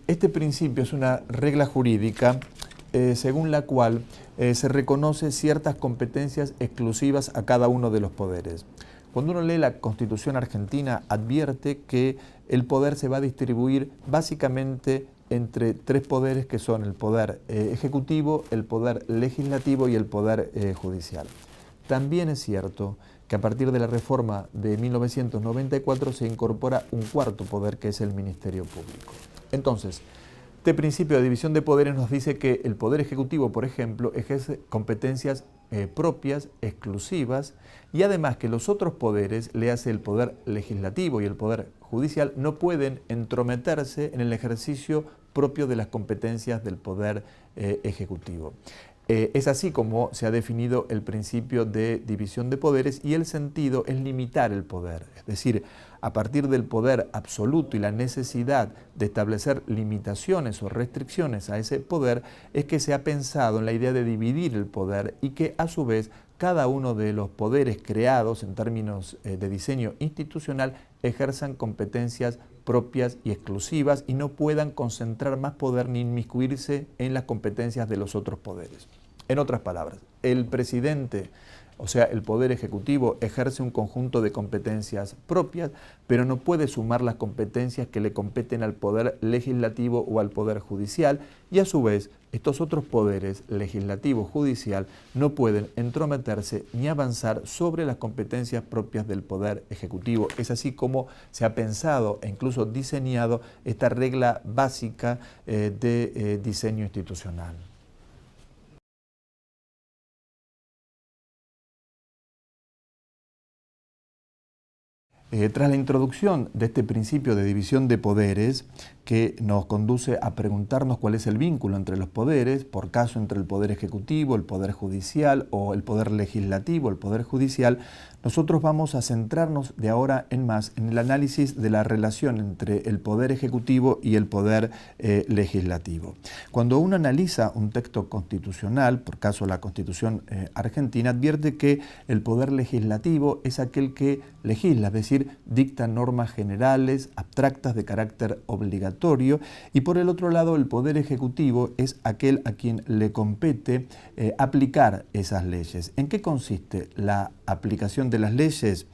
Este principio es una regla jurídica según la cual se reconoce ciertas competencias exclusivas a cada uno de los poderes. Cuando uno lee la Constitución argentina, advierte que el poder se va a distribuir básicamente entre tres poderes que son el poder ejecutivo, el poder legislativo y el poder judicial. También es cierto que a partir de la reforma de 1994 se incorpora un cuarto poder que es el Ministerio Público. Entonces, este principio de división de poderes nos dice que el Poder Ejecutivo, por ejemplo, ejerce competencias propias, exclusivas, y además que los otros poderes, le hace el Poder Legislativo y el Poder Judicial, no pueden entrometerse en el ejercicio propio de las competencias del Poder Ejecutivo. Es así como se ha definido el principio de división de poderes y el sentido es limitar el poder, es decir, a partir del poder absoluto y la necesidad de establecer limitaciones o restricciones a ese poder es que se ha pensado en la idea de dividir el poder y que a su vez cada uno de los poderes creados en términos de diseño institucional ejerzan competencias propias y exclusivas y no puedan concentrar más poder ni inmiscuirse en las competencias de los otros poderes. En otras palabras, el presidente, o sea, el Poder Ejecutivo, ejerce un conjunto de competencias propias, pero no puede sumar las competencias que le competen al Poder Legislativo o al Poder Judicial, y a su vez, estos otros poderes, legislativo, judicial, no pueden entrometerse ni avanzar sobre las competencias propias del Poder Ejecutivo. Es así como se ha pensado e incluso diseñado esta regla básica de diseño institucional. Tras la introducción de este principio de división de poderes, que nos conduce a preguntarnos cuál es el vínculo entre los poderes, por caso entre el Poder Ejecutivo, el Poder Judicial o el Poder Legislativo, el Poder Judicial, nosotros vamos a centrarnos de ahora en más en el análisis de la relación entre el Poder Ejecutivo y el Poder Legislativo. Cuando uno analiza un texto constitucional, por caso la Constitución argentina, advierte que el Poder Legislativo es aquel que legisla, es decir, dicta normas generales, abstractas de carácter obligatorio, y por el otro lado el Poder Ejecutivo es aquel a quien le compete aplicar esas leyes. ¿En qué consiste la aplicación de las leyes?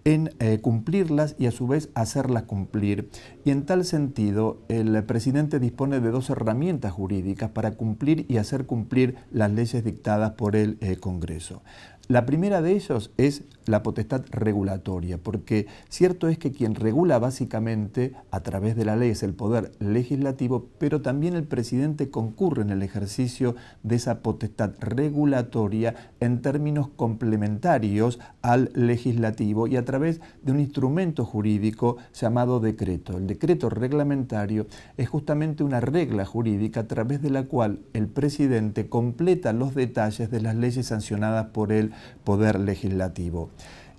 En cumplirlas y a su vez hacerlas cumplir. Y en tal sentido, el presidente dispone de dos herramientas jurídicas para cumplir y hacer cumplir las leyes dictadas por el Congreso. La primera de ellos es la potestad regulatoria, porque cierto es que quien regula básicamente a través de la ley es el Poder Legislativo, pero también el presidente concurre en el ejercicio de esa potestad regulatoria en términos complementarios al legislativo y a través de un instrumento jurídico llamado decreto. El decreto reglamentario es justamente una regla jurídica a través de la cual el presidente completa los detalles de las leyes sancionadas por el Poder Legislativo.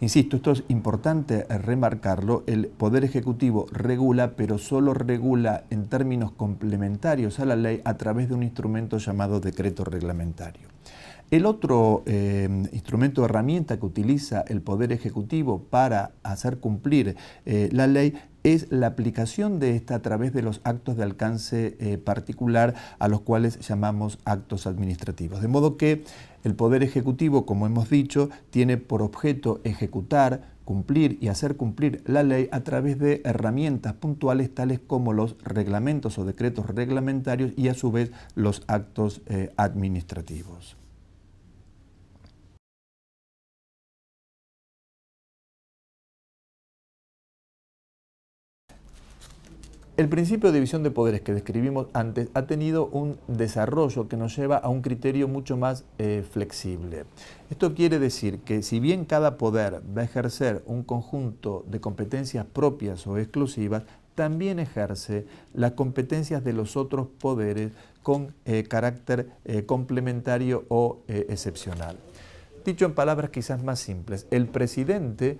Insisto, esto es importante remarcarlo, el Poder Ejecutivo regula, pero solo regula en términos complementarios a la ley a través de un instrumento llamado decreto reglamentario. El otro instrumento o herramienta que utiliza el Poder Ejecutivo para hacer cumplir la ley es la aplicación de esta a través de los actos de alcance particular a los cuales llamamos actos administrativos. De modo que el Poder Ejecutivo, como hemos dicho, tiene por objeto ejecutar, cumplir y hacer cumplir la ley a través de herramientas puntuales tales como los reglamentos o decretos reglamentarios y a su vez los actos administrativos. El principio de división de poderes que describimos antes ha tenido un desarrollo que nos lleva a un criterio mucho más flexible. Esto quiere decir que si bien cada poder va a ejercer un conjunto de competencias propias o exclusivas, también ejerce las competencias de los otros poderes con carácter complementario o excepcional. Dicho en palabras quizás más simples, el presidente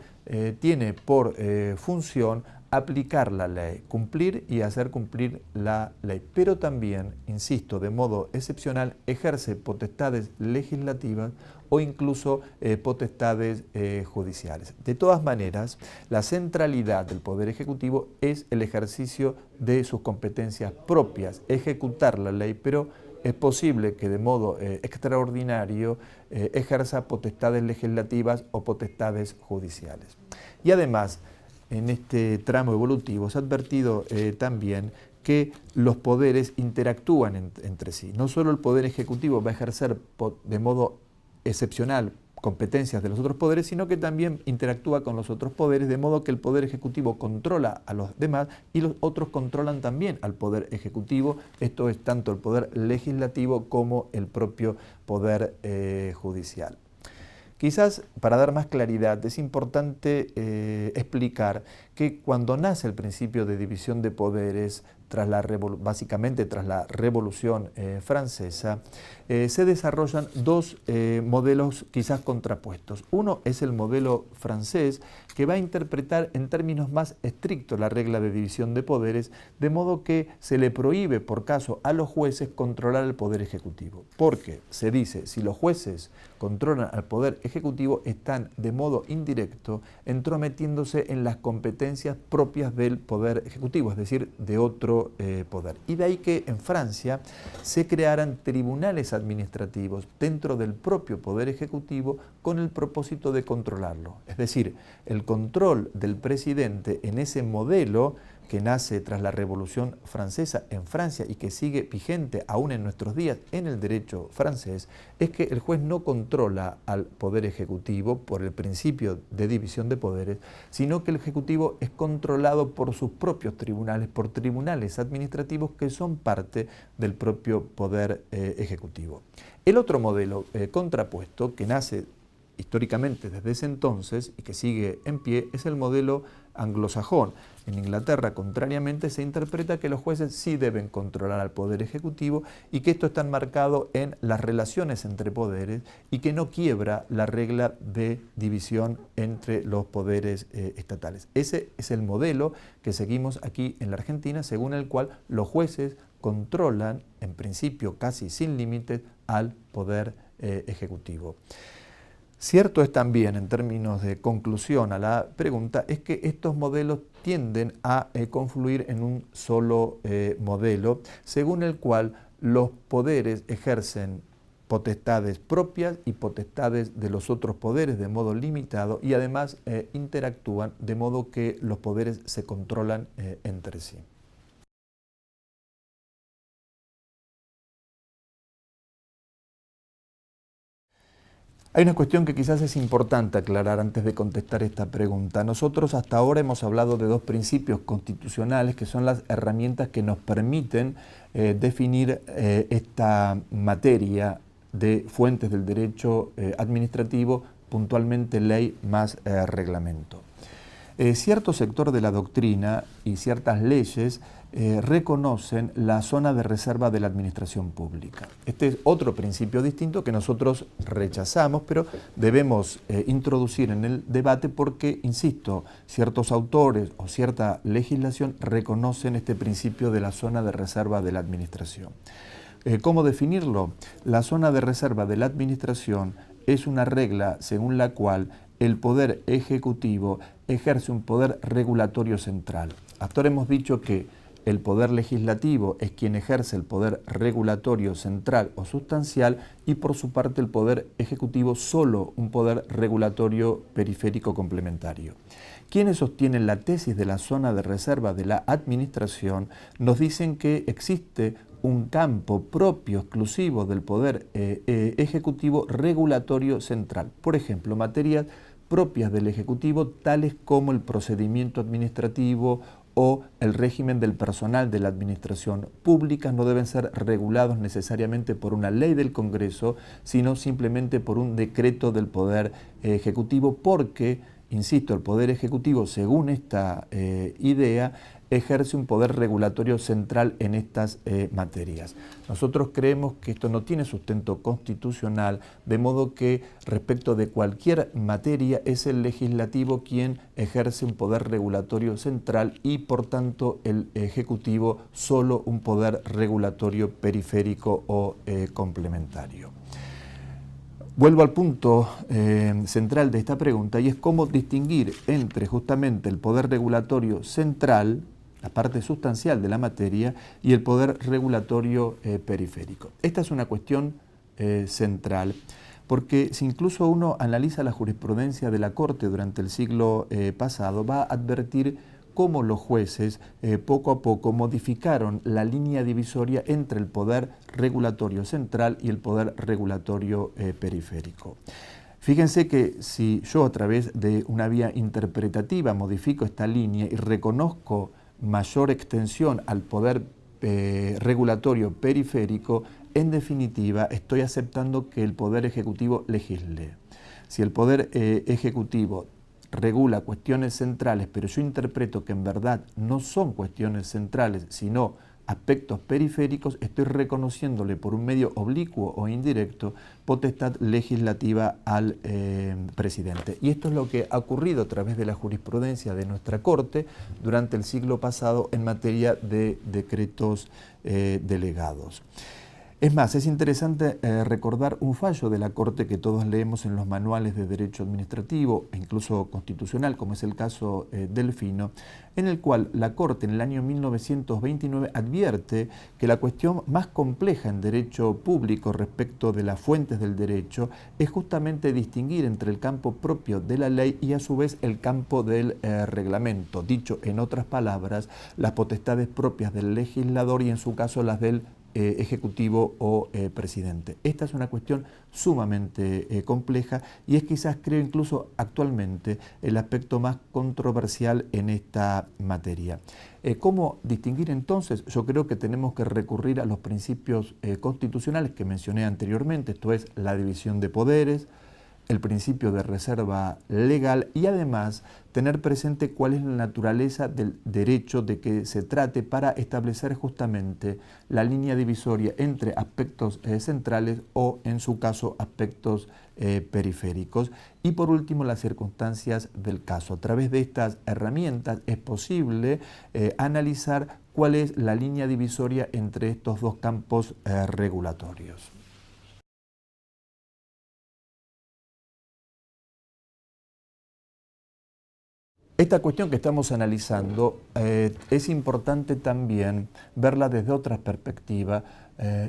tiene por función aplicar la ley, cumplir y hacer cumplir la ley, pero también, insisto, de modo excepcional, ejerce potestades legislativas o incluso potestades judiciales. De todas maneras, la centralidad del Poder Ejecutivo es el ejercicio de sus competencias propias, ejecutar la ley, pero es posible que de modo extraordinario ejerza potestades legislativas o potestades judiciales. Y además, en este tramo evolutivo se ha advertido también que los poderes interactúan entre sí. No solo el Poder Ejecutivo va a ejercer de modo excepcional competencias de los otros poderes, sino que también interactúa con los otros poderes, de modo que el Poder Ejecutivo controla a los demás y los otros controlan también al Poder Ejecutivo. Esto es tanto el Poder Legislativo como el propio Poder Judicial. Quizás para dar más claridad es importante explicar que cuando nace el principio de división de poderes, básicamente tras la Revolución Francesa, se desarrollan dos modelos quizás contrapuestos. Uno es el modelo francés, que va a interpretar en términos más estrictos la regla de división de poderes, de modo que se le prohíbe por caso a los jueces controlar el Poder Ejecutivo. Porque se dice, si los jueces controlan al Poder Ejecutivo, están de modo indirecto entrometiéndose en las competencias propias del Poder Ejecutivo, es decir, de otro poder. Y de ahí que en Francia se crearan tribunales administrativos dentro del propio Poder Ejecutivo con el propósito de controlarlo. Es decir, el control del presidente en ese modelo que nace tras la Revolución Francesa en Francia y que sigue vigente aún en nuestros días en el derecho francés, es que el juez no controla al Poder Ejecutivo por el principio de división de poderes, sino que el Ejecutivo es controlado por sus propios tribunales, por tribunales administrativos que son parte del propio Poder Ejecutivo. El otro modelo contrapuesto, que nace históricamente desde ese entonces y que sigue en pie, es el modelo anglosajón. En Inglaterra, contrariamente, se interpreta que los jueces sí deben controlar al Poder Ejecutivo y que esto está enmarcado en las relaciones entre poderes y que no quiebra la regla de división entre los poderes estatales. Ese es el modelo que seguimos aquí en la Argentina, según el cual los jueces controlan, en principio casi sin límites, al Poder Ejecutivo. Cierto es también, en términos de conclusión a la pregunta, es que estos modelos tienden a confluir en un solo modelo, según el cual los poderes ejercen potestades propias y potestades de los otros poderes de modo limitado y además interactúan de modo que los poderes se controlan entre sí. Hay una cuestión que quizás es importante aclarar antes de contestar esta pregunta. Nosotros hasta ahora hemos hablado de dos principios constitucionales que son las herramientas que nos permiten definir esta materia de fuentes del derecho administrativo, puntualmente ley más reglamento. Cierto sector de la doctrina y ciertas leyes reconocen la zona de reserva de la administración pública. Este es otro principio distinto que nosotros rechazamos, pero debemos introducir en el debate porque, insisto, ciertos autores o cierta legislación reconocen este principio de la zona de reserva de la administración. ¿Cómo definirlo? La zona de reserva de la administración es una regla según la cual el Poder Ejecutivo ejerce un poder regulatorio central. Hasta ahora hemos dicho que el Poder Legislativo es quien ejerce el poder regulatorio central o sustancial y por su parte el Poder Ejecutivo solo un poder regulatorio periférico complementario. Quienes sostienen la tesis de la zona de reserva de la administración nos dicen que existe un campo propio, exclusivo del Poder Ejecutivo regulatorio central. Por ejemplo, materias propias del Ejecutivo, tales como el procedimiento administrativo o el régimen del personal de la administración pública, no deben ser regulados necesariamente por una ley del Congreso, sino simplemente por un decreto del Poder Ejecutivo, porque insisto, el Poder Ejecutivo, según esta idea, ejerce un poder regulatorio central en estas materias. Nosotros creemos que esto no tiene sustento constitucional, de modo que respecto de cualquier materia es el legislativo quien ejerce un poder regulatorio central y por tanto el Ejecutivo solo un poder regulatorio periférico o complementario. Vuelvo al punto central de esta pregunta y es cómo distinguir entre justamente el poder regulatorio central, la parte sustancial de la materia, y el poder regulatorio periférico. Esta es una cuestión central, porque si incluso uno analiza la jurisprudencia de la Corte durante el siglo pasado, va a advertir cómo los jueces poco a poco modificaron la línea divisoria entre el poder regulatorio central y el poder regulatorio periférico. Fíjense que si yo a través de una vía interpretativa modifico esta línea y reconozco mayor extensión al poder regulatorio periférico, en definitiva estoy aceptando que el Poder Ejecutivo legisle. Si el Poder Ejecutivo regula cuestiones centrales, pero yo interpreto que en verdad no son cuestiones centrales, sino aspectos periféricos, estoy reconociéndole por un medio oblicuo o indirecto potestad legislativa al presidente. Y esto es lo que ha ocurrido a través de la jurisprudencia de nuestra Corte durante el siglo pasado en materia de decretos delegados. Es más, es interesante recordar un fallo de la Corte que todos leemos en los manuales de derecho administrativo e incluso constitucional, como es el caso Delfino, en el cual la Corte en el año 1929 advierte que la cuestión más compleja en derecho público respecto de las fuentes del derecho es justamente distinguir entre el campo propio de la ley y a su vez el campo del reglamento. Dicho en otras palabras, las potestades propias del legislador y en su caso las del ejecutivo o presidente. Esta es una cuestión sumamente compleja y es quizás, creo, incluso actualmente el aspecto más controversial en esta materia. ¿Cómo distinguir entonces? Yo creo que tenemos que recurrir a los principios constitucionales que mencioné anteriormente, esto es la división de poderes, el principio de reserva legal y además tener presente cuál es la naturaleza del derecho de que se trate para establecer justamente la línea divisoria entre aspectos centrales o, en su caso, aspectos periféricos. Y por último, las circunstancias del caso. A través de estas herramientas es posible analizar cuál es la línea divisoria entre estos dos campos regulatorios. Esta cuestión que estamos analizando es importante también verla desde otra perspectiva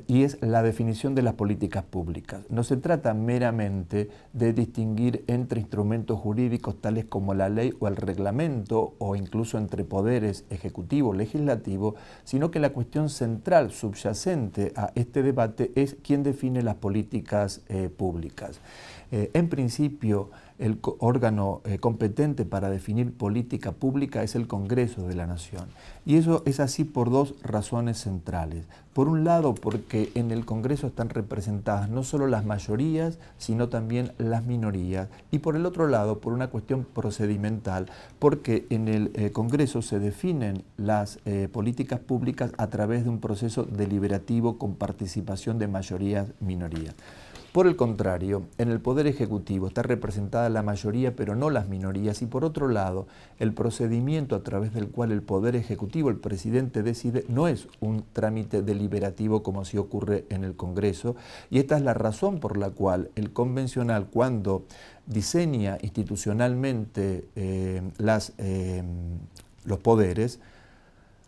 y es la definición de las políticas públicas. No se trata meramente de distinguir entre instrumentos jurídicos tales como la ley o el reglamento o incluso entre poderes ejecutivo, legislativo, sino que la cuestión central subyacente a este debate es quién define las políticas públicas. En principio, el órgano competente para definir política pública es el Congreso de la Nación. Y eso es así por dos razones centrales. Por un lado, porque en el Congreso están representadas no solo las mayorías, sino también las minorías. Y por el otro lado, por una cuestión procedimental, porque en el Congreso se definen las políticas públicas a través de un proceso deliberativo con participación de mayorías, minorías. Por el contrario, en el Poder Ejecutivo está representada la mayoría pero no las minorías y por otro lado, el procedimiento a través del cual el Poder Ejecutivo, el presidente decide, no es un trámite deliberativo como sí ocurre en el Congreso y esta es la razón por la cual el convencional cuando diseña institucionalmente los poderes,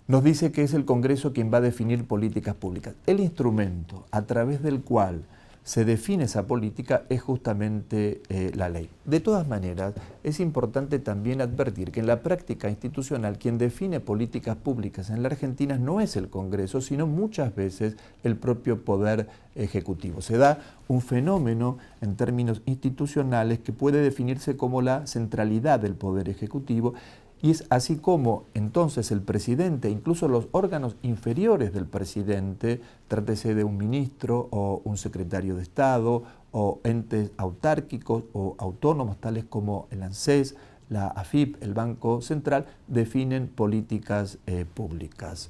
nos dice que es el Congreso quien va a definir políticas públicas. El instrumento a través del cual se define esa política es justamente la ley. De todas maneras, es importante también advertir que en la práctica institucional quien define políticas públicas en la Argentina no es el Congreso, sino muchas veces el propio Poder Ejecutivo. Se da un fenómeno en términos institucionales que puede definirse como la centralidad del Poder Ejecutivo. Y es así como entonces el presidente, incluso los órganos inferiores del presidente, trátese de un ministro o un secretario de Estado o entes autárquicos o autónomos tales como el ANSES, la AFIP, el Banco Central, definen políticas públicas.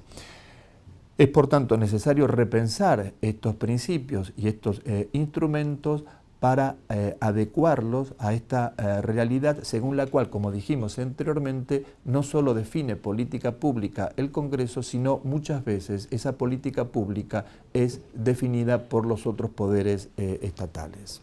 Es por tanto necesario repensar estos principios y estos instrumentos para adecuarlos a esta realidad según la cual, como dijimos anteriormente, no solo define política pública el Congreso, sino muchas veces esa política pública es definida por los otros poderes estatales.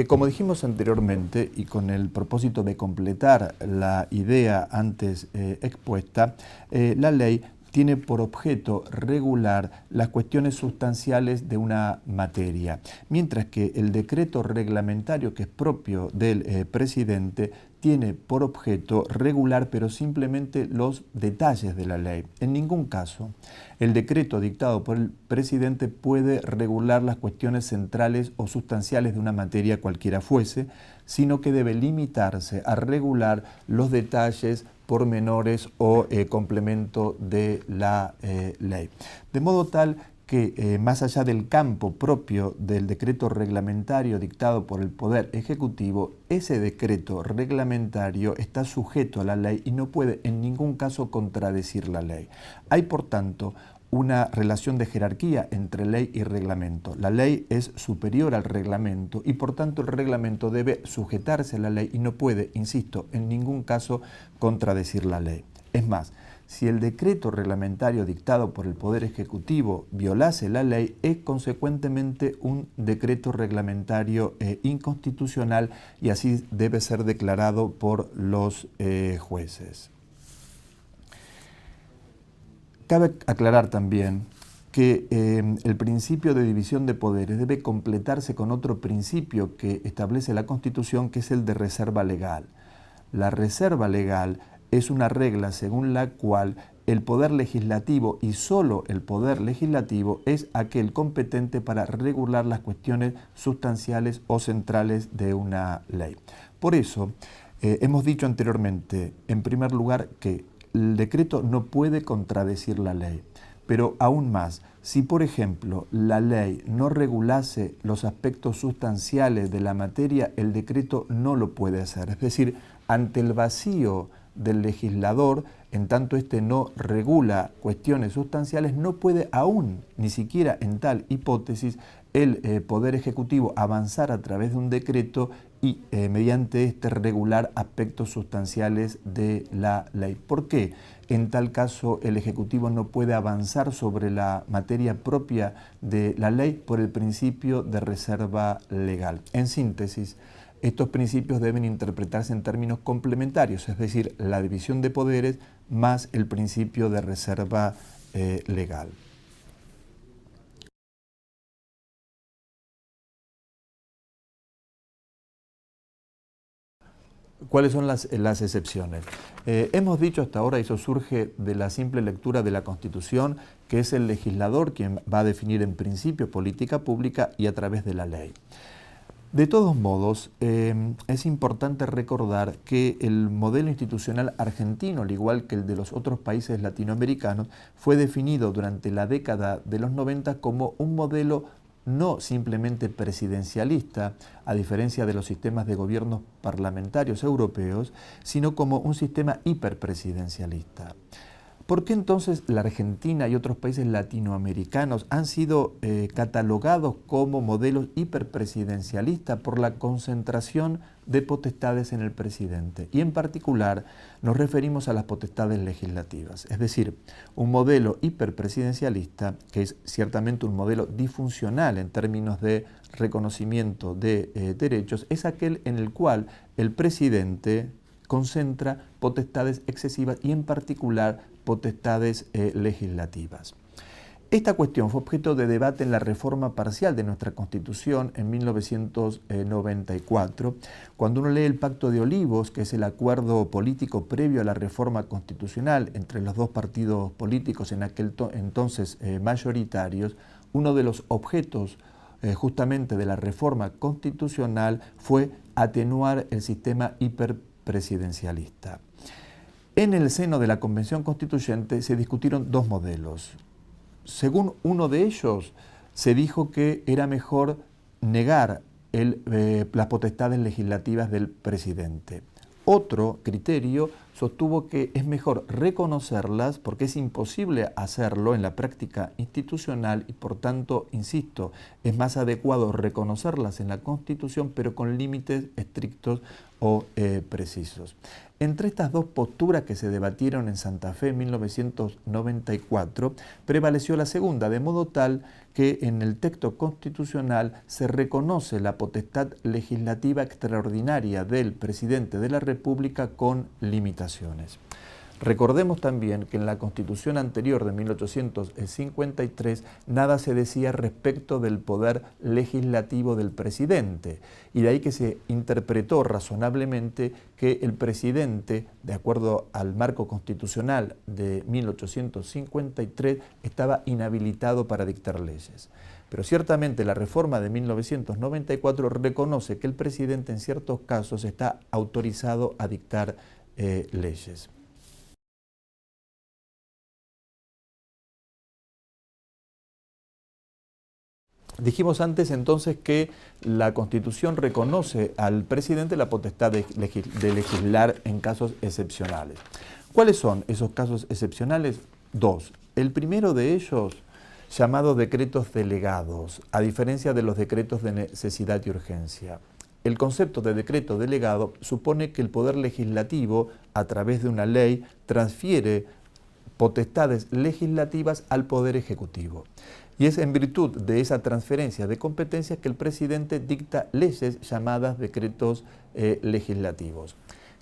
Como dijimos anteriormente, y con el propósito de completar la idea antes expuesta, la ley tiene por objeto regular las cuestiones sustanciales de una materia, mientras que el decreto reglamentario, que es propio del presidente, tiene por objeto regular pero simplemente los detalles de la ley. En ningún caso el decreto dictado por el presidente puede regular las cuestiones centrales o sustanciales de una materia cualquiera fuese, sino que debe limitarse a regular los detalles pormenores o complemento de la ley. De modo tal que más allá del campo propio del decreto reglamentario dictado por el Poder Ejecutivo, ese decreto reglamentario está sujeto a la ley y no puede en ningún caso contradecir la ley. Hay, por tanto, una relación de jerarquía entre ley y reglamento. La ley es superior al reglamento y por tanto el reglamento debe sujetarse a la ley y no puede, insisto, en ningún caso contradecir la ley. Es más, si el decreto reglamentario dictado por el Poder Ejecutivo violase la ley, es consecuentemente un decreto reglamentario inconstitucional y así debe ser declarado por los jueces. Cabe aclarar también que el principio de división de poderes debe completarse con otro principio que establece la Constitución, que es el de reserva legal. La reserva legal es una regla según la cual el poder legislativo y solo el poder legislativo es aquel competente para regular las cuestiones sustanciales o centrales de una ley. Por eso, hemos dicho anteriormente, en primer lugar, que el decreto no puede contradecir la ley, pero aún más, si por ejemplo la ley no regulase los aspectos sustanciales de la materia, el decreto no lo puede hacer. Es decir, ante el vacío del legislador, en tanto éste no regula cuestiones sustanciales, no puede aún, ni siquiera en tal hipótesis, el Poder Ejecutivo avanzar a través de un decreto y mediante este regular aspectos sustanciales de la ley. ¿Por qué? En tal caso el Ejecutivo no puede avanzar sobre la materia propia de la ley por el principio de reserva legal. En síntesis, estos principios deben interpretarse en términos complementarios, es decir, la división de poderes más el principio de reserva legal. ¿Cuáles son las excepciones? Hemos dicho hasta ahora, y eso surge de la simple lectura de la Constitución, que es el legislador quien va a definir en principio política pública y a través de la ley. De todos modos, es importante recordar que el modelo institucional argentino, al igual que el de los otros países latinoamericanos, fue definido durante la década de los 90 como un modelo no simplemente presidencialista, a diferencia de los sistemas de gobiernos parlamentarios europeos, sino como un sistema hiperpresidencialista. ¿Por qué entonces la Argentina y otros países latinoamericanos han sido catalogados como modelos hiperpresidencialistas? Por la concentración de potestades en el presidente. Y en particular nos referimos a las potestades legislativas. Es decir, un modelo hiperpresidencialista, que es ciertamente un modelo disfuncional en términos de reconocimiento de derechos, es aquel en el cual el presidente concentra potestades excesivas y en particular potestades legislativas. Esta cuestión fue objeto de debate en la reforma parcial de nuestra Constitución en 1994, cuando uno lee el Pacto de Olivos, que es el acuerdo político previo a la reforma constitucional entre los dos partidos políticos en aquel entonces mayoritarios. Uno de los objetos justamente de la reforma constitucional fue atenuar el sistema hiperpresidencialista. En el seno de la Convención Constituyente se discutieron dos modelos. Según uno de ellos, se dijo que era mejor negar las potestades legislativas del presidente. Otro criterio sostuvo que es mejor reconocerlas porque es imposible hacerlo en la práctica institucional y por tanto, insisto, es más adecuado reconocerlas en la Constitución pero con límites estrictos o precisos. Entre estas dos posturas que se debatieron en Santa Fe en 1994, prevaleció la segunda, de modo tal que en el texto constitucional se reconoce la potestad legislativa extraordinaria del presidente de la República con limitaciones. Recordemos también que en la Constitución anterior de 1853 nada se decía respecto del poder legislativo del presidente y de ahí que se interpretó razonablemente que el presidente, de acuerdo al marco constitucional de 1853, estaba inhabilitado para dictar leyes. Pero ciertamente la reforma de 1994 reconoce que el presidente en ciertos casos está autorizado a dictar leyes. Dijimos antes entonces que la Constitución reconoce al presidente la potestad de legislar en casos excepcionales. ¿Cuáles son esos casos excepcionales? Dos. El primero de ellos, llamado decretos delegados, a diferencia de los decretos de necesidad y urgencia. El concepto de decreto delegado supone que el Poder Legislativo, a través de una ley, transfiere potestades legislativas al Poder Ejecutivo. Y es en virtud de esa transferencia de competencias que el presidente dicta leyes llamadas decretos legislativos.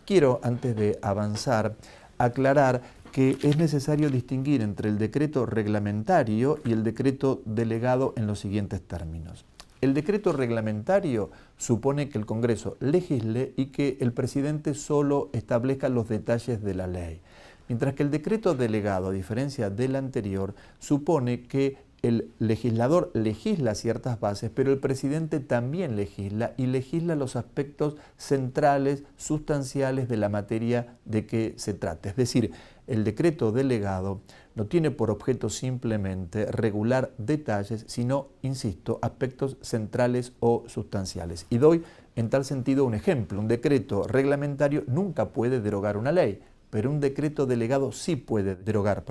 Quiero, antes de avanzar, aclarar que es necesario distinguir entre el decreto reglamentario y el decreto delegado en los siguientes términos. El decreto reglamentario supone que el Congreso legisle y que el presidente solo establezca los detalles de la ley. Mientras que el decreto delegado, a diferencia del anterior, supone que el legislador legisla ciertas bases, pero el presidente también legisla y legisla los aspectos centrales, sustanciales de la materia de que se trata. Es decir, el decreto delegado no tiene por objeto simplemente regular detalles, sino, insisto, aspectos centrales o sustanciales. Y doy en tal sentido un ejemplo. Un decreto reglamentario nunca puede derogar una ley, pero un decreto delegado sí puede derogar,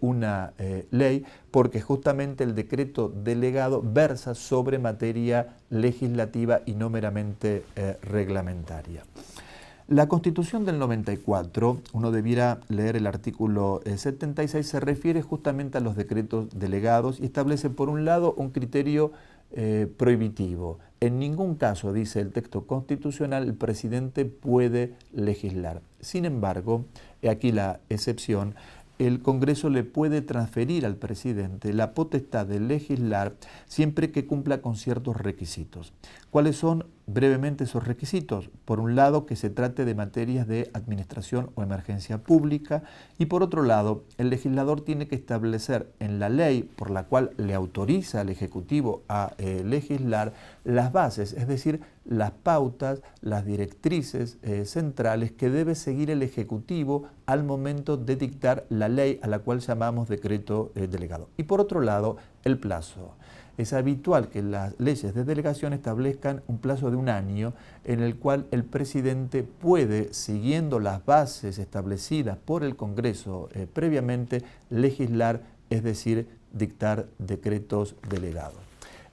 una ley, porque justamente el decreto delegado versa sobre materia legislativa y no meramente reglamentaria. La Constitución del 94, uno debiera leer el artículo 76, se refiere justamente a los decretos delegados y establece por un lado un criterio prohibitivo. En ningún caso, dice el texto constitucional, el presidente puede legislar. Sin embargo, he aquí la excepción, el Congreso le puede transferir al presidente la potestad de legislar siempre que cumpla con ciertos requisitos. ¿Cuáles son brevemente esos requisitos? Por un lado, que se trate de materias de administración o emergencia pública y por otro lado, el legislador tiene que establecer en la ley por la cual le autoriza al Ejecutivo a legislar las bases, es decir, las pautas, las directrices centrales que debe seguir el Ejecutivo al momento de dictar la ley a la cual llamamos decreto delegado. Y por otro lado, el plazo. Es habitual que las leyes de delegación establezcan un plazo de un año en el cual el presidente puede, siguiendo las bases establecidas por el Congreso previamente, legislar, es decir, dictar decretos delegados.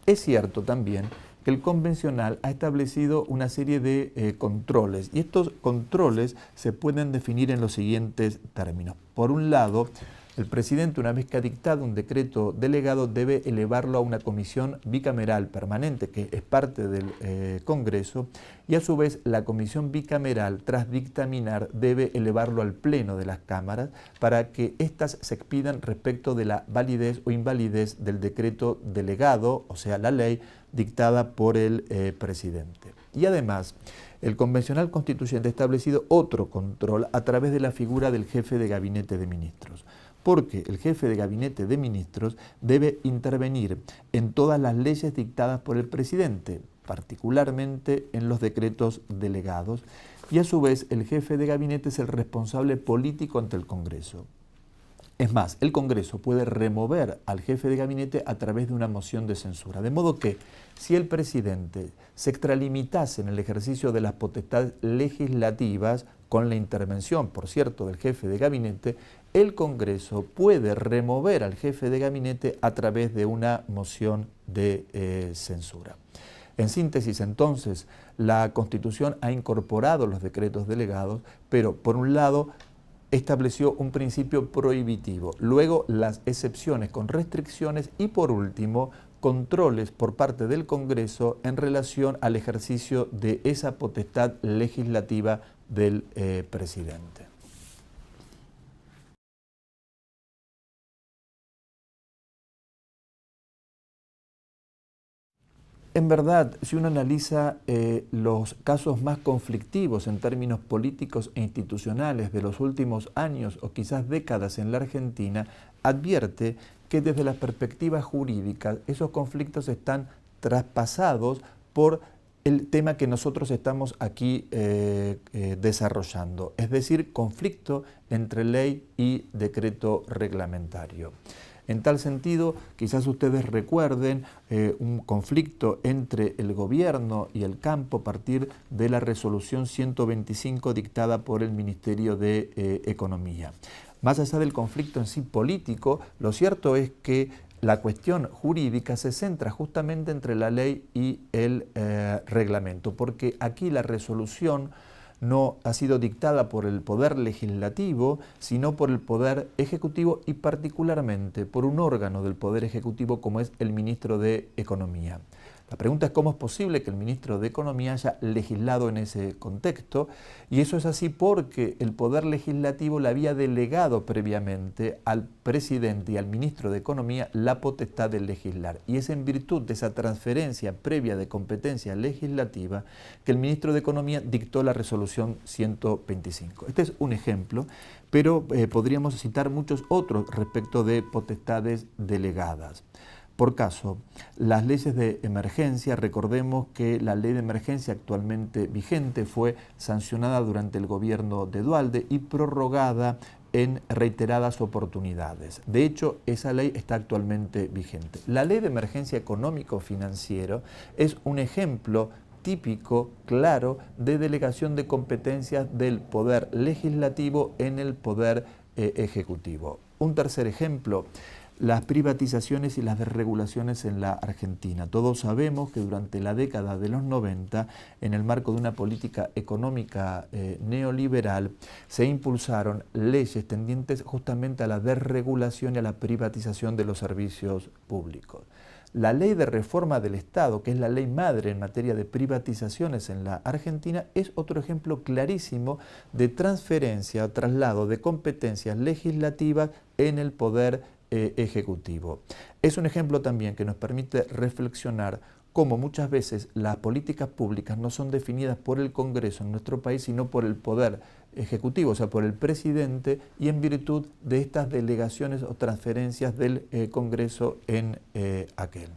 Es cierto también que el convencional ha establecido una serie de controles y estos controles se pueden definir en los siguientes términos. Por un lado, el presidente, una vez que ha dictado un decreto delegado, debe elevarlo a una comisión bicameral permanente, que es parte del Congreso, y a su vez la comisión bicameral, tras dictaminar, debe elevarlo al pleno de las cámaras para que éstas se expidan respecto de la validez o invalidez del decreto delegado, o sea, la ley dictada por el presidente. Y además, el convencional constituyente ha establecido otro control a través de la figura del jefe de gabinete de ministros, porque el jefe de gabinete de ministros debe intervenir en todas las leyes dictadas por el presidente, particularmente en los decretos delegados, y a su vez el jefe de gabinete es el responsable político ante el Congreso. Es más, el Congreso puede remover al jefe de gabinete a través de una moción de censura. De modo que, si el presidente se extralimitase en el ejercicio de las potestades legislativas, con la intervención, por cierto, del jefe de gabinete, el Congreso puede remover al jefe de gabinete a través de una moción de censura. En síntesis, entonces, la Constitución ha incorporado los decretos delegados, pero, por un lado, estableció un principio prohibitivo, luego las excepciones con restricciones y, por último, controles por parte del Congreso en relación al ejercicio de esa potestad legislativa del presidente. En verdad, si uno analiza los casos más conflictivos en términos políticos e institucionales de los últimos años o quizás décadas en la Argentina, advierte que desde la perspectiva jurídica esos conflictos están traspasados por el tema que nosotros estamos aquí desarrollando, es decir, conflicto entre ley y decreto reglamentario. En tal sentido, quizás ustedes recuerden un conflicto entre el gobierno y el campo a partir de la resolución 125 dictada por el Ministerio de Economía. Más allá del conflicto en sí político, lo cierto es que la cuestión jurídica se centra justamente entre la ley y el reglamento, porque aquí la resolución no ha sido dictada por el Poder Legislativo, sino por el Poder Ejecutivo y particularmente por un órgano del Poder Ejecutivo como es el Ministro de Economía. La pregunta es cómo es posible que el Ministro de Economía haya legislado en ese contexto, y eso es así porque el Poder Legislativo le había delegado previamente al Presidente y al Ministro de Economía la potestad de legislar. Y es en virtud de esa transferencia previa de competencia legislativa que el Ministro de Economía dictó la resolución 125. Este es un ejemplo, pero podríamos citar muchos otros respecto de potestades delegadas. Por caso, las leyes de emergencia, recordemos que la ley de emergencia actualmente vigente fue sancionada durante el gobierno de Duhalde y prorrogada en reiteradas oportunidades. De hecho, esa ley está actualmente vigente. La ley de emergencia económico-financiero es un ejemplo típico, claro, de delegación de competencias del Poder Legislativo en el Poder Ejecutivo. Un tercer ejemplo, las privatizaciones y las desregulaciones en la Argentina. Todos sabemos que durante la década de los 90, en el marco de una política económica neoliberal, se impulsaron leyes tendientes justamente a la desregulación y a la privatización de los servicios públicos. La ley de reforma del Estado, que es la ley madre en materia de privatizaciones en la Argentina, es otro ejemplo clarísimo de transferencia o traslado de competencias legislativas en el Poder Ejecutivo. Es un ejemplo también que nos permite reflexionar cómo muchas veces las políticas públicas no son definidas por el Congreso en nuestro país, sino por el Poder Ejecutivo, o sea, por el presidente, y en virtud de estas delegaciones o transferencias del Congreso en aquel.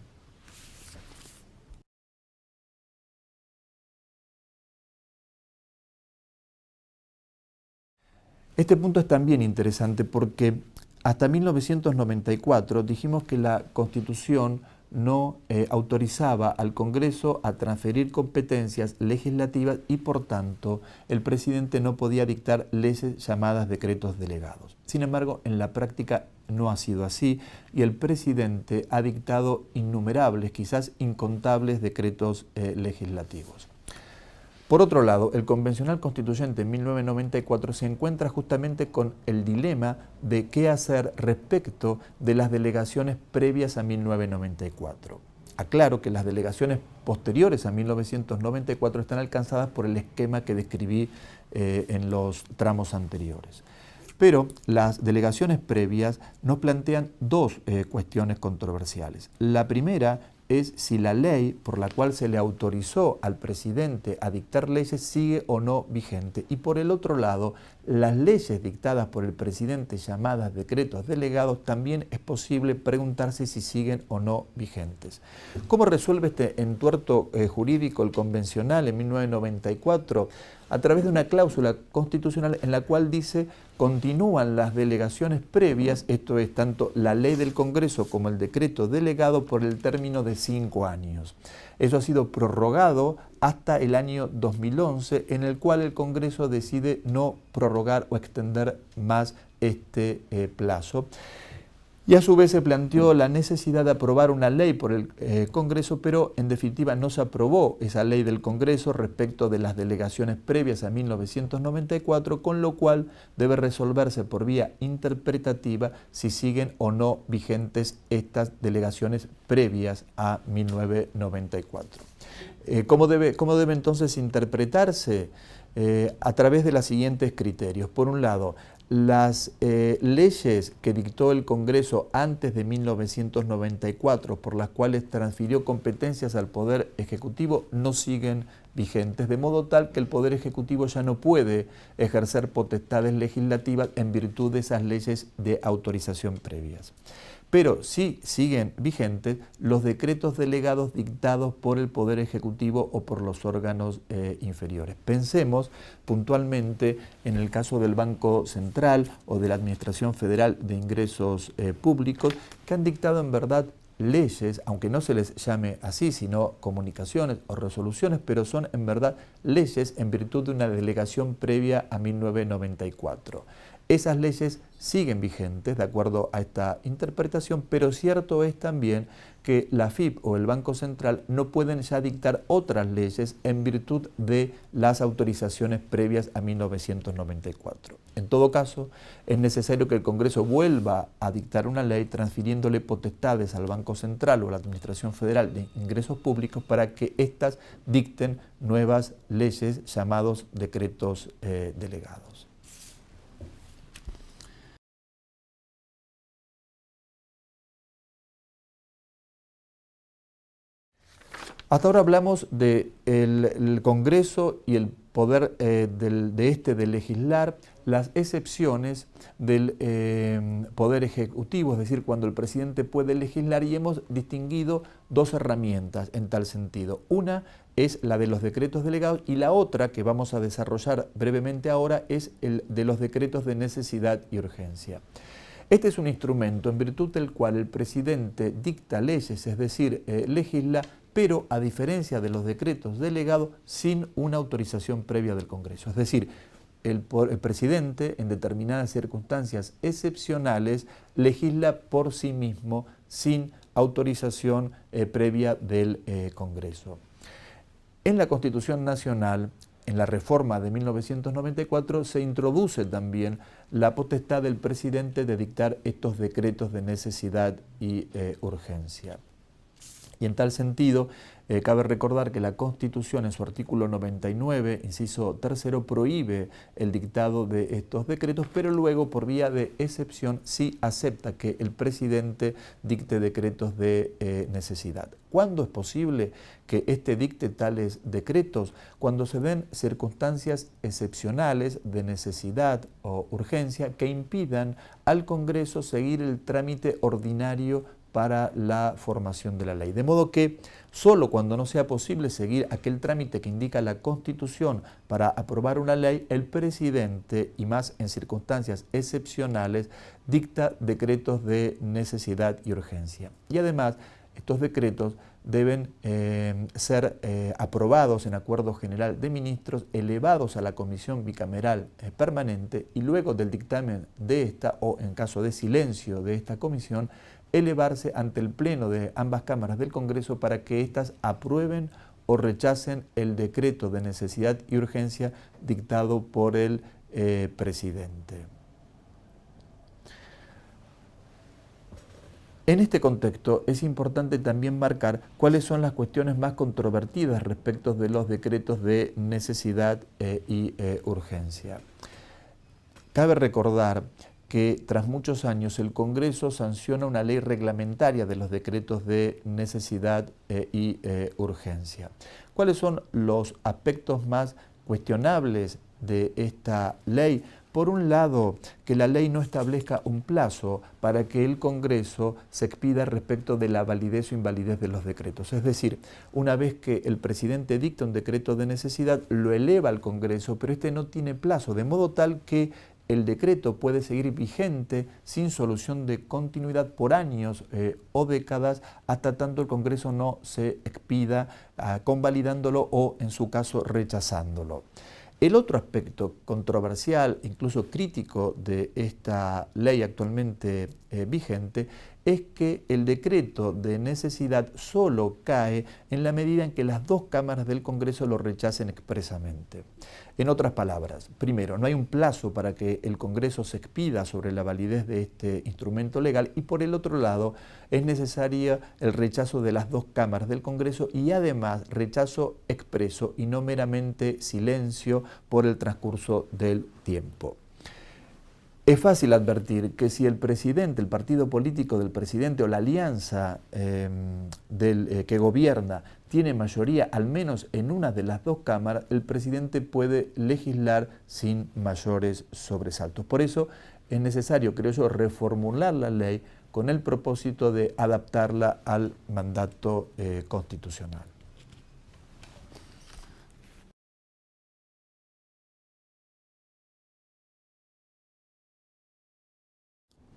Este punto es también interesante porque hasta 1994 dijimos que la Constitución no autorizaba al Congreso a transferir competencias legislativas y, por tanto, el presidente no podía dictar leyes llamadas decretos delegados. Sin embargo, en la práctica no ha sido así y el presidente ha dictado innumerables, quizás incontables decretos legislativos. Por otro lado, el Convencional Constituyente en 1994 se encuentra justamente con el dilema de qué hacer respecto de las delegaciones previas a 1994. Aclaro que las delegaciones posteriores a 1994 están alcanzadas por el esquema que describí en los tramos anteriores. Pero las delegaciones previas nos plantean dos cuestiones controversiales. La primera es si la ley por la cual se le autorizó al presidente a dictar leyes sigue o no vigente. Y por el otro lado, las leyes dictadas por el presidente llamadas decretos delegados, también es posible preguntarse si siguen o no vigentes. ¿Cómo resuelve este entuerto jurídico el Convencional en 1994? a través de una cláusula constitucional en la cual dice continúan las delegaciones previas, esto es tanto la ley del Congreso como el decreto delegado por el término de 5 años. Eso ha sido prorrogado hasta el año 2011, en el cual el Congreso decide no prorrogar o extender más este plazo. Y a su vez se planteó la necesidad de aprobar una ley por el Congreso, pero en definitiva no se aprobó esa ley del Congreso respecto de las delegaciones previas a 1994, con lo cual debe resolverse por vía interpretativa si siguen o no vigentes estas delegaciones previas a 1994. ¿Cómo debe entonces interpretarse? A través de los siguientes criterios. Por un lado, las leyes que dictó el Congreso antes de 1994, por las cuales transfirió competencias al Poder Ejecutivo, no siguen vigentes, de modo tal que el Poder Ejecutivo ya no puede ejercer potestades legislativas en virtud de esas leyes de autorización previas. Pero sí siguen vigentes los decretos delegados dictados por el Poder Ejecutivo o por los órganos inferiores. Pensemos puntualmente en el caso del Banco Central o de la Administración Federal de Ingresos Públicos, que han dictado en verdad leyes, aunque no se les llame así, sino comunicaciones o resoluciones, pero son en verdad leyes en virtud de una delegación previa a 1994. Esas leyes siguen vigentes de acuerdo a esta interpretación, pero cierto es también que la AFIP o el Banco Central no pueden ya dictar otras leyes en virtud de las autorizaciones previas a 1994. En todo caso, es necesario que el Congreso vuelva a dictar una ley transfiriéndole potestades al Banco Central o a la Administración Federal de Ingresos Públicos para que éstas dicten nuevas leyes llamados decretos delegados. Hasta ahora hablamos del Congreso y el poder de legislar, las excepciones del Poder Ejecutivo, es decir, cuando el presidente puede legislar, y hemos distinguido dos herramientas en tal sentido. Una es la de los decretos delegados y la otra, que vamos a desarrollar brevemente ahora, es el de los decretos de necesidad y urgencia. Este es un instrumento en virtud del cual el presidente dicta leyes, es decir, legisla, pero a diferencia de los decretos delegados, sin una autorización previa del Congreso. Es decir, el presidente, en determinadas circunstancias excepcionales, legisla por sí mismo, sin autorización previa del Congreso. En la Constitución Nacional, en la reforma de 1994, se introduce también la potestad del presidente de dictar estos decretos de necesidad y urgencia. Y en tal sentido, cabe recordar que la Constitución en su artículo 99, inciso 3, prohíbe el dictado de estos decretos, pero luego por vía de excepción sí acepta que el presidente dicte decretos de necesidad. ¿Cuándo es posible que éste dicte tales decretos? Cuando se den circunstancias excepcionales de necesidad o urgencia que impidan al Congreso seguir el trámite ordinario para la formación de la ley. De modo que solo cuando no sea posible seguir aquel trámite que indica la Constitución para aprobar una ley, el presidente, y más en circunstancias excepcionales, dicta decretos de necesidad y urgencia. Y además, estos decretos deben ser aprobados en acuerdo general de ministros, elevados a la comisión bicameral permanente y luego del dictamen de esta, o en caso de silencio de esta comisión, elevarse ante el pleno de ambas cámaras del Congreso para que éstas aprueben o rechacen el decreto de necesidad y urgencia dictado por el presidente. En este contexto es importante también marcar cuáles son las cuestiones más controvertidas respecto de los decretos de necesidad y urgencia. Cabe recordar que tras muchos años el Congreso sanciona una ley reglamentaria de los decretos de necesidad y urgencia. ¿Cuáles son los aspectos más cuestionables de esta ley? Por un lado, que la ley no establezca un plazo para que el Congreso se expida respecto de la validez o invalidez de los decretos. Es decir, una vez que el presidente dicta un decreto de necesidad, lo eleva al Congreso, pero este no tiene plazo, de modo tal que el decreto puede seguir vigente sin solución de continuidad por años o décadas hasta tanto el Congreso no se expida convalidándolo o, en su caso, rechazándolo. El otro aspecto controversial, incluso crítico de esta ley actualmente vigente, es que el decreto de necesidad solo cae en la medida en que las dos cámaras del Congreso lo rechacen expresamente. En otras palabras, primero, no hay un plazo para que el Congreso se expida sobre la validez de este instrumento legal y por el otro lado es necesario el rechazo de las dos cámaras del Congreso y además rechazo expreso y no meramente silencio por el transcurso del tiempo. Es fácil advertir que si el presidente, el partido político del presidente o la alianza que gobierna tiene mayoría, al menos en una de las dos cámaras, el presidente puede legislar sin mayores sobresaltos. Por eso es necesario, creo yo, reformular la ley con el propósito de adaptarla al mandato constitucional.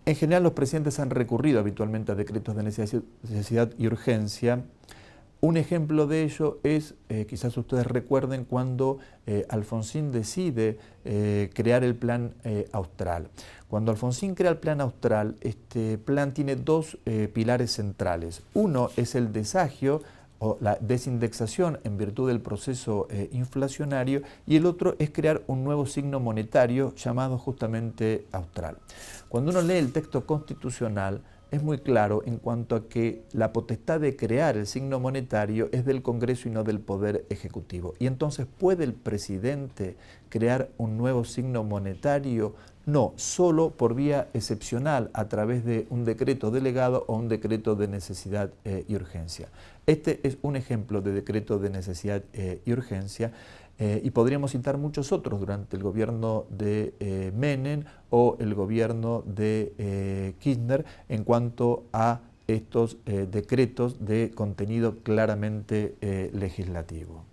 En general, los presidentes han recurrido habitualmente a decretos de necesidad y urgencia. Un ejemplo de ello es, quizás ustedes recuerden, cuando Alfonsín decide crear el Plan Austral. Cuando Alfonsín crea el Plan Austral, este plan tiene dos pilares centrales. Uno es el desagio o la desindexación en virtud del proceso inflacionario y el otro es crear un nuevo signo monetario llamado justamente austral. Cuando uno lee el texto constitucional es muy claro en cuanto a que la potestad de crear el signo monetario es del Congreso y no del Poder Ejecutivo. Y entonces, ¿puede el presidente crear un nuevo signo monetario? No, solo por vía excepcional a través de un decreto delegado o un decreto de necesidad y urgencia. Este es un ejemplo de decreto de necesidad y urgencia y podríamos citar muchos otros durante el gobierno de Menem o el gobierno de Kirchner en cuanto a estos decretos de contenido claramente legislativo.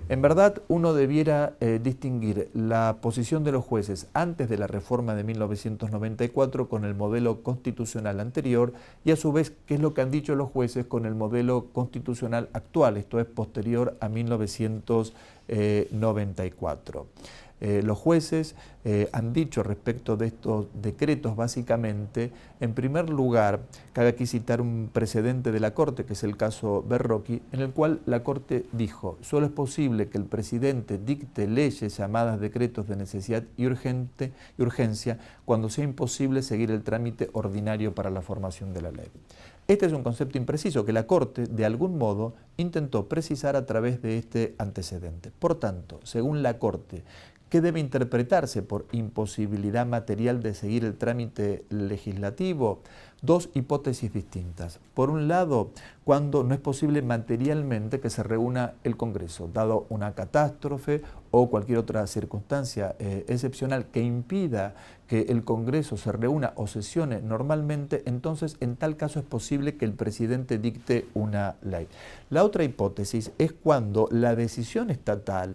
En verdad, uno debiera distinguir la posición de los jueces antes de la reforma de 1994 con el modelo constitucional anterior y a su vez qué es lo que han dicho los jueces con el modelo constitucional actual, esto es posterior a 1994. Los jueces han dicho respecto de estos decretos básicamente, en primer lugar, cabe aquí citar un precedente de la Corte, que es el caso Berroqui, en el cual la Corte dijo: solo es posible que el presidente dicte leyes llamadas decretos de necesidad y urgencia cuando sea imposible seguir el trámite ordinario para la formación de la ley. Este es un concepto impreciso que la Corte, de algún modo, intentó precisar a través de este antecedente. Por tanto, según la Corte, ¿qué debe interpretarse por imposibilidad material de seguir el trámite legislativo? Dos hipótesis distintas. Por un lado, cuando no es posible materialmente que se reúna el Congreso, dado una catástrofe o cualquier otra circunstancia excepcional que impida que el Congreso se reúna o sesione normalmente, entonces en tal caso es posible que el presidente dicte una ley. La otra hipótesis es cuando la decisión estatal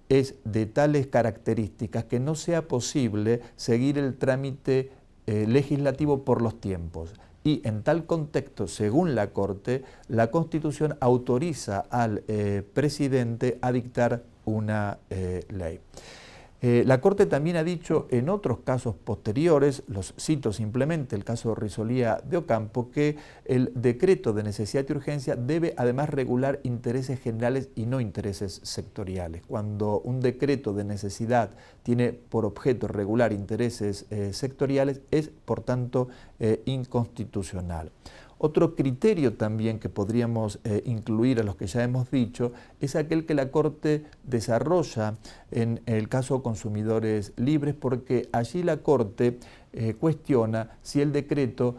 es de tales características que no sea posible seguir el trámite legislativo por los tiempos. Y en tal contexto, según la Corte, la Constitución autoriza al presidente a dictar una ley. La Corte también ha dicho en otros casos posteriores, los cito simplemente, el caso Rizolía de Ocampo, que el decreto de necesidad y urgencia debe además regular intereses generales y no intereses sectoriales. Cuando un decreto de necesidad tiene por objeto regular intereses sectoriales, es por tanto inconstitucional. Otro criterio también que podríamos incluir a los que ya hemos dicho es aquel que la Corte desarrolla en el caso Consumidores Libres, porque allí la Corte cuestiona si el decreto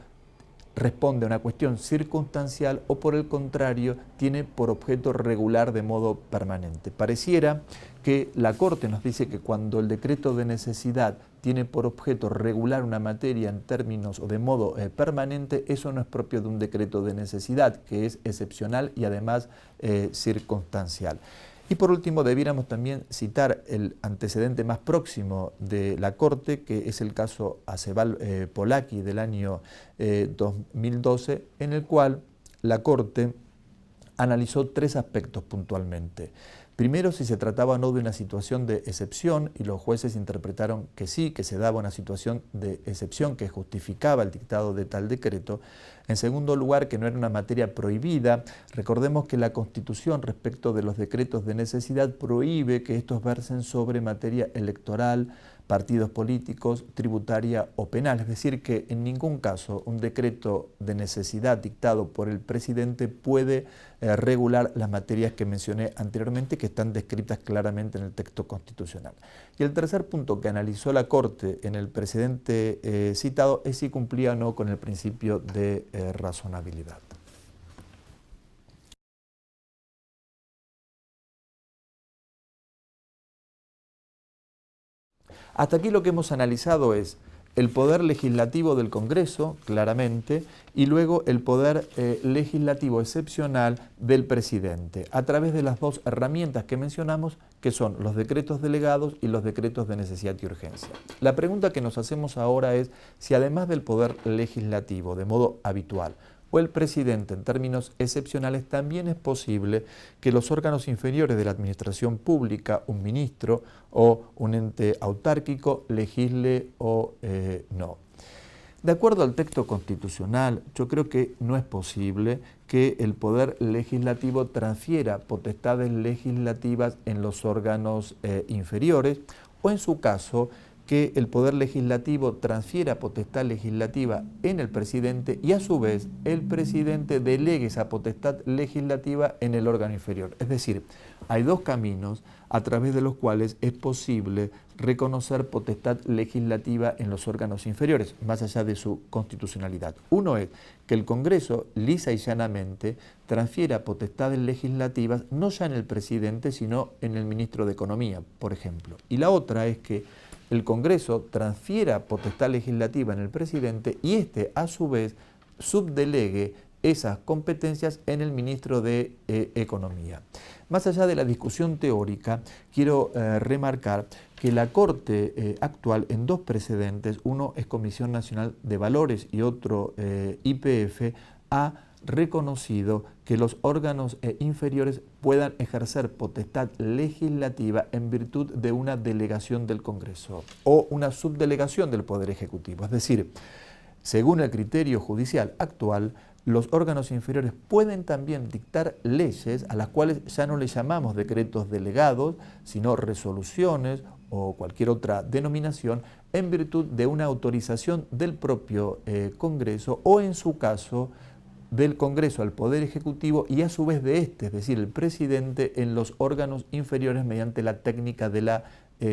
responde a una cuestión circunstancial o por el contrario tiene por objeto regular de modo permanente. Pareciera que la Corte nos dice que cuando el decreto de necesidad tiene por objeto regular una materia en términos o de modo permanente, eso no es propio de un decreto de necesidad, que es excepcional y además circunstancial. Y por último, debiéramos también citar el antecedente más próximo de la Corte, que es el caso Aceval-Polaki del año 2012, en el cual la Corte analizó tres aspectos puntualmente. Primero, si se trataba o no de una situación de excepción, y los jueces interpretaron que sí, que se daba una situación de excepción que justificaba el dictado de tal decreto. En segundo lugar, que no era una materia prohibida. Recordemos que la Constitución respecto de los decretos de necesidad prohíbe que estos versen sobre materia electoral, partidos políticos, tributaria o penal. Es decir, que en ningún caso un decreto de necesidad dictado por el presidente puede regular las materias que mencioné anteriormente, que están descritas claramente en el texto constitucional. Y el tercer punto que analizó la Corte en el precedente citado es si cumplía o no con el principio de razonabilidad. Hasta aquí lo que hemos analizado es el poder legislativo del Congreso, claramente, y luego el poder legislativo excepcional del presidente, a través de las dos herramientas que mencionamos, que son los decretos delegados y los decretos de necesidad y urgencia. La pregunta que nos hacemos ahora es si además del poder legislativo, de modo habitual, o el presidente en términos excepcionales, también es posible que los órganos inferiores de la administración pública, un ministro o un ente autárquico, legisle o no. De acuerdo al texto constitucional, yo creo que no es posible que el poder legislativo transfiera potestades legislativas en los órganos inferiores, o en su caso, que el Poder Legislativo transfiera potestad legislativa en el presidente y a su vez el presidente delegue esa potestad legislativa en el órgano inferior. Es decir, hay dos caminos a través de los cuales es posible reconocer potestad legislativa en los órganos inferiores, más allá de su constitucionalidad. Uno es que el Congreso, lisa y llanamente, transfiera potestades legislativas no ya en el presidente, sino en el ministro de Economía, por ejemplo. Y la otra es que el Congreso transfiera potestad legislativa en el presidente y éste, a su vez, subdelegue esas competencias en el ministro de Economía. Más allá de la discusión teórica, quiero remarcar que la Corte actual, en dos precedentes, uno es Comisión Nacional de Valores y otro YPF, ha reconocido que los órganos inferiores puedan ejercer potestad legislativa en virtud de una delegación del Congreso o una subdelegación del Poder Ejecutivo. Es decir, según el criterio judicial actual, los órganos inferiores pueden también dictar leyes a las cuales ya no le llamamos decretos delegados, sino resoluciones o cualquier otra denominación en virtud de una autorización del propio Congreso o, en su caso, del Congreso al Poder Ejecutivo y a su vez de este, es decir, el presidente en los órganos inferiores mediante la técnica de la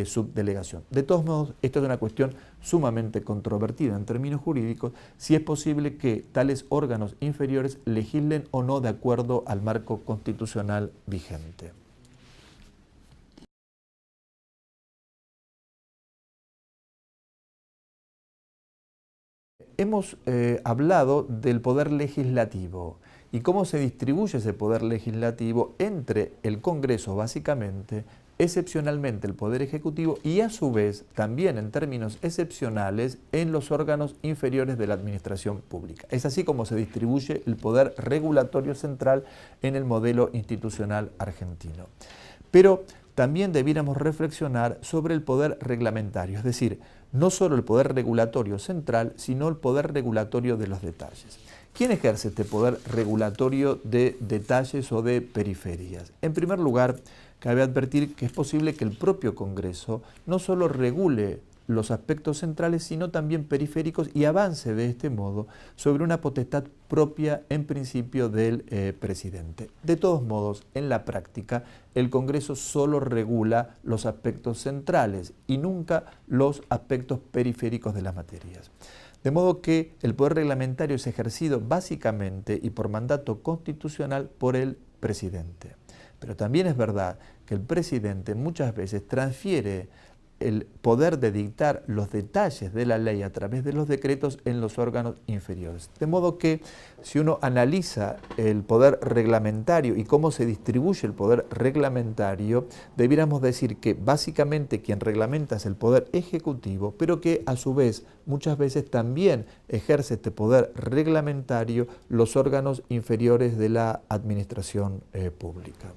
subdelegación. De todos modos, esto es una cuestión sumamente controvertida en términos jurídicos, si es posible que tales órganos inferiores legislen o no de acuerdo al marco constitucional vigente. Hemos hablado del poder legislativo y cómo se distribuye ese poder legislativo entre el Congreso, básicamente, excepcionalmente el Poder Ejecutivo y a su vez también en términos excepcionales en los órganos inferiores de la administración pública. Es así como se distribuye el poder regulatorio central en el modelo institucional argentino. Pero también debiéramos reflexionar sobre el poder reglamentario, es decir, no solo el poder regulatorio central, sino el poder regulatorio de los detalles. ¿Quién ejerce este poder regulatorio de detalles o de periferias? En primer lugar, cabe advertir que es posible que el propio Congreso no solo regule los aspectos centrales, sino también periféricos y avance de este modo sobre una potestad propia en principio del presidente. De todos modos, en la práctica, el Congreso solo regula los aspectos centrales y nunca los aspectos periféricos de las materias. De modo que el poder reglamentario es ejercido básicamente y por mandato constitucional por el presidente. Pero también es verdad que el presidente muchas veces transfiere el poder de dictar los detalles de la ley a través de los decretos en los órganos inferiores. De modo que si uno analiza el poder reglamentario y cómo se distribuye el poder reglamentario, debiéramos decir que básicamente quien reglamenta es el poder ejecutivo, pero que a su vez muchas veces también ejerce este poder reglamentario los órganos inferiores de la administración pública.